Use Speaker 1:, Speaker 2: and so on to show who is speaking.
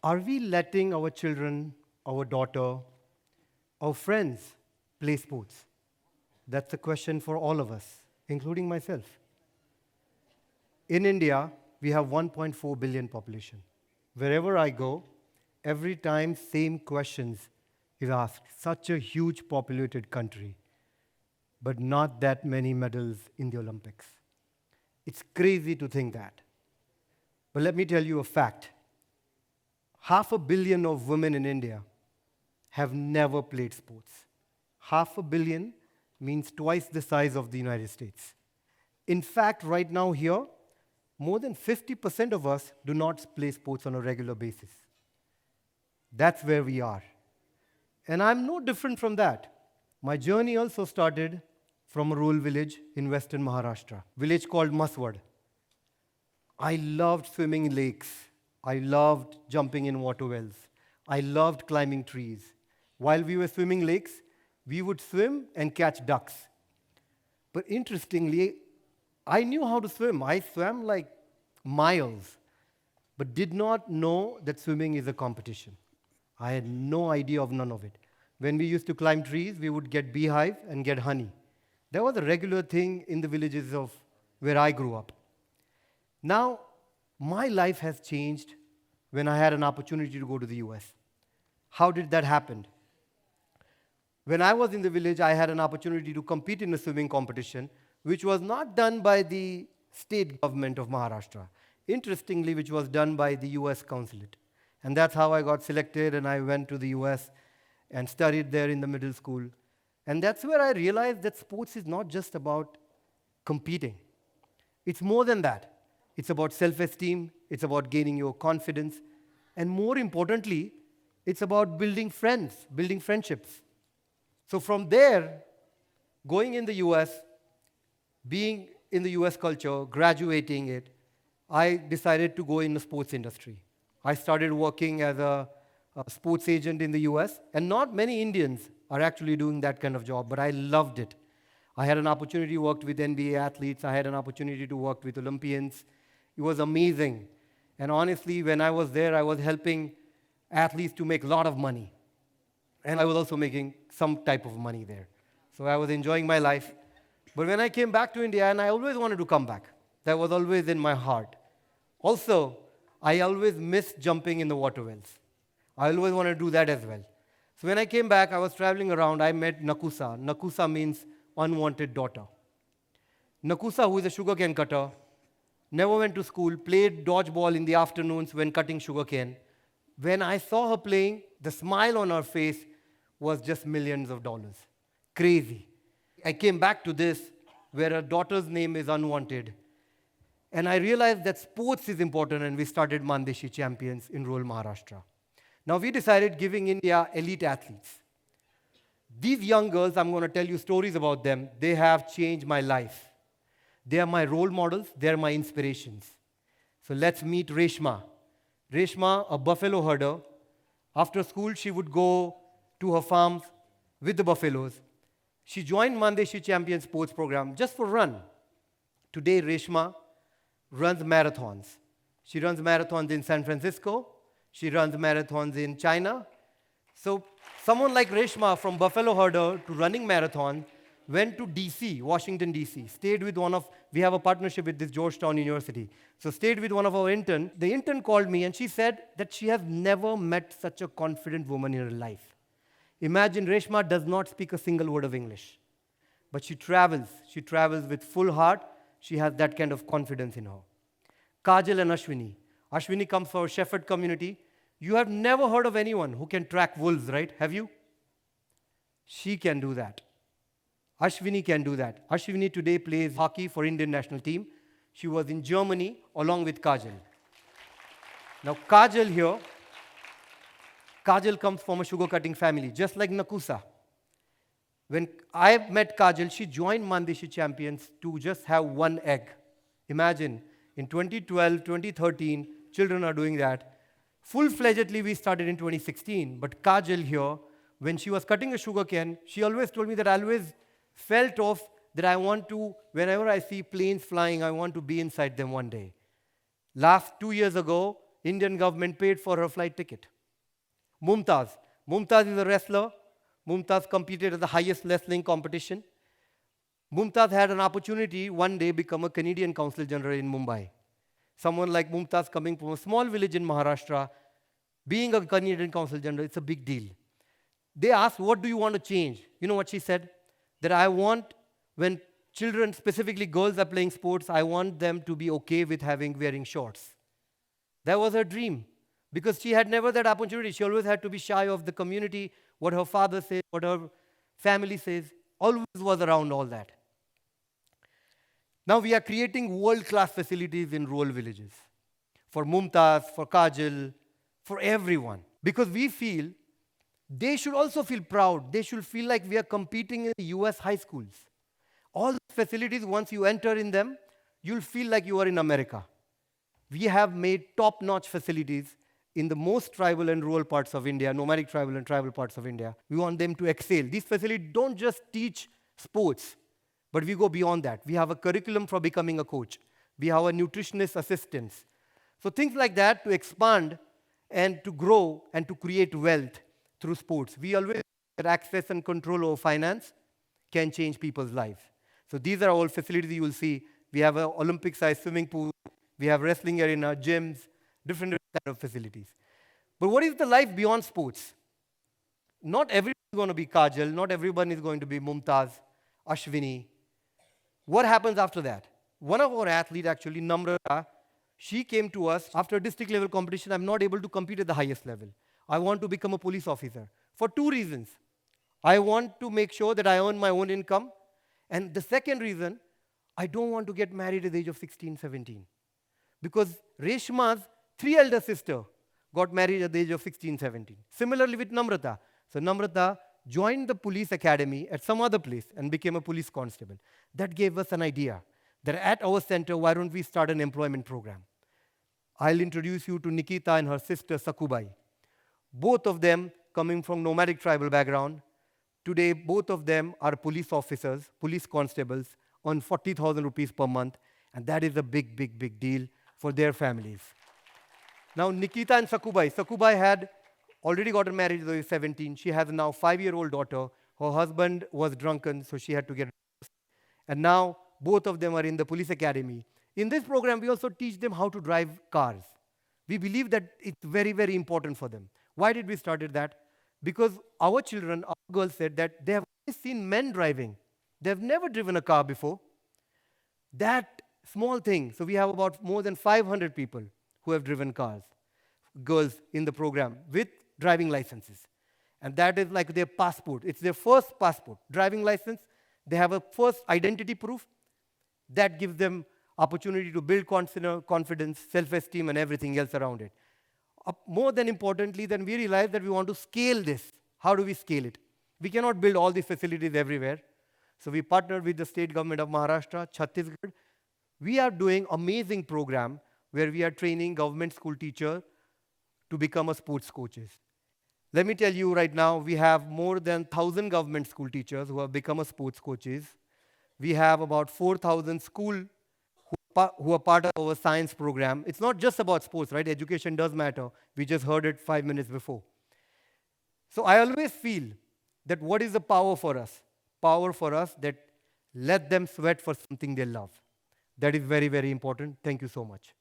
Speaker 1: Are we letting our children, our daughter, our friends play sports? That's a question for all of us, including myself. In India, we have 1.4 billion population. Wherever I go, every time same questions is asked. Such a huge populated country, but not that many medals in the Olympics. It's crazy to think that. But let me tell you a fact. 500 million of women in India have never played sports. 500 million means twice the size of the United States. In fact, right now here, more than 50% of us do not play sports on a regular basis. That's where we are. And I'm no different from that. My journey also started from a rural village in western Maharashtra, village called Maswad. I loved swimming in lakes. I loved jumping in water wells. I loved climbing trees. While we were swimming lakes, we would swim and catch ducks. But interestingly, I knew how to swim. I swam like miles, but did not know that swimming is a competition. I had no idea of none of it. When we used to climb trees, we would get beehive and get honey. That was a regular thing in the villages of where I grew up. Now, my life has changed when I had an opportunity to go to the US. How did that happen? When I was in the village, I had an opportunity to compete in a swimming competition, which was not done by the state government of Maharashtra. Interestingly, which was done by the US consulate. And that's how I got selected, and I went to the US and studied there in the middle school. And that's where I realized that sports is not just about competing. It's more than that. It's about self-esteem, it's about gaining your confidence, and more importantly, it's about building friends, building friendships. So from there, going in the US, being in the US culture, graduating it, I decided to go in the sports industry. I started working as a sports agent in the US, and not many Indians are actually doing that kind of job, but I loved it. I had an opportunity to work with NBA athletes. I had an opportunity to work with Olympians. It was amazing. And honestly, when I was there, I was helping athletes to make a lot of money. And I was also making some type of money there. So I was enjoying my life. But when I came back to India, and I always wanted to come back, that was always in my heart. Also, I always missed jumping in the water wells. I always wanted to do that as well. So when I came back, I was traveling around, I met Nakusa. Nakusa means unwanted daughter. Nakusa, who is a sugarcane cutter, never went to school, played dodgeball in the afternoons when cutting sugarcane. When I saw her playing, the smile on her face was just millions of dollars. Crazy. I came back to this, where her daughter's name is unwanted. And I realized that sports is important, and we started Mann Deshi Champions in rural Maharashtra. Now we decided giving India elite athletes. These young girls, I'm going to tell you stories about them. They have changed my life. They are my role models. They are my inspirations. So let's meet Reshma. Reshma, a buffalo herder. After school, she would go to her farms with the buffaloes. She joined Mann Deshi Champions Sports Programme just for run. Today, Reshma runs marathons. She runs marathons in San Francisco. She runs marathons in China. So someone like Reshma, from buffalo herder to running marathon, went to DC, Washington, DC, stayed with we have a partnership with this Georgetown University. So stayed with one of our interns. The intern called me and she said that she has never met such a confident woman in her life. Imagine Reshma does not speak a single word of English, but she travels. She travels with full heart. She has that kind of confidence in her. Kajal and Ashwini. Ashwini comes from our shepherd community. You have never heard of anyone who can track wolves, right? Have you? She can do that. Ashwini can do that. Ashwini today plays hockey for Indian national team. She was in Germany along with Kajal. Now Kajal comes from a sugar cutting family, just like Nakusa. When I met Kajal, she joined Mann Deshi Champions to just have one egg. Imagine, in 2012, 2013, children are doing that. Full-fledgedly, we started in 2016. But Kajal here, when she was cutting a sugar cane, she always told me that I always felt of that I want to, whenever I see planes flying, I want to be inside them one day. Last 2 years ago, Indian government paid for her flight ticket. Mumtaz. Mumtaz is a wrestler. Mumtaz competed at the highest wrestling competition. Mumtaz had an opportunity one day become a Canadian Consul General in Mumbai. Someone like Mumtaz coming from a small village in Maharashtra, being a Canadian Consul General, it's a big deal. They asked, what do you want to change? You know what she said? That I want, when children, specifically girls, are playing sports, I want them to be okay with wearing shorts. That was her dream. Because she had never that opportunity. She always had to be shy of the community, what her father says, what her family says, always was around all that. Now we are creating world-class facilities in rural villages. For Mumtaz, for Kajal, for everyone. Because we feel they should also feel proud. They should feel like we are competing in the US high schools. All the facilities, once you enter in them, you'll feel like you are in America. We have made top-notch facilities in the most tribal and rural parts of India, nomadic tribal and tribal parts of India. We want them to excel. These facilities don't just teach sports, but we go beyond that. We have a curriculum for becoming a coach. We have a nutritionist assistance. So things like that to expand and to grow and to create wealth through sports. We always get access and control over finance can change people's lives. So these are all facilities you will see. We have an Olympic-sized swimming pool. We have wrestling arena, gyms, different kind of facilities. But what is the life beyond sports? Not everyone is going to be Kajal. Not everyone is going to be Mumtaz, Ashwini. What happens after that? One of our athletes, actually, Namrata, she came to us after a district level competition. I'm not able to compete at the highest level. I want to become a police officer for two reasons. I want to make sure that I earn my own income. And the second reason, I don't want to get married at the age of 16, 17. Because Reshma's 3 elder sister got married at the age of 16, 17. Similarly with Namrata. So Namrata joined the police academy at some other place and became a police constable. That gave us an idea that at our center, why don't we start an employment program? I'll introduce you to Nikita and her sister Sakubai. Both of them coming from nomadic tribal background. Today, both of them are police officers, police constables, on 40,000 rupees per month. And that is a big, big, big deal for their families. Now, Nikita and Sakubai had already gotten married at the age of 17. She has a now 5-year-old daughter. Her husband was drunken, so she had to get divorced. And now, both of them are in the police academy. In this program, we also teach them how to drive cars. We believe that it's very, very important for them. Why did we start that? Because our children, our girls said that they have always seen men driving. They have never driven a car before. That small thing. So we have about more than 500 people who have driven cars, girls in the program with driving licenses. And that is like their passport. It's their first passport, driving license. They have a first identity proof. That gives them opportunity to build confidence, self-esteem, and everything else around it. More than importantly, then we realized that we want to scale this. How do we scale it? We cannot build all these facilities everywhere. So we partnered with the state government of Maharashtra, Chhattisgarh. We are doing amazing program where we are training government school teachers to become a sports coaches. Let me tell you right now, we have more than 1,000 government school teachers who have become a sports coaches. We have about 4,000 school who are part of our science program. It's not just about sports, right? Education does matter. We just heard it 5 minutes before. So I always feel that what is the power for us? Power for us that let them sweat for something they love. That is very, very important. Thank you so much.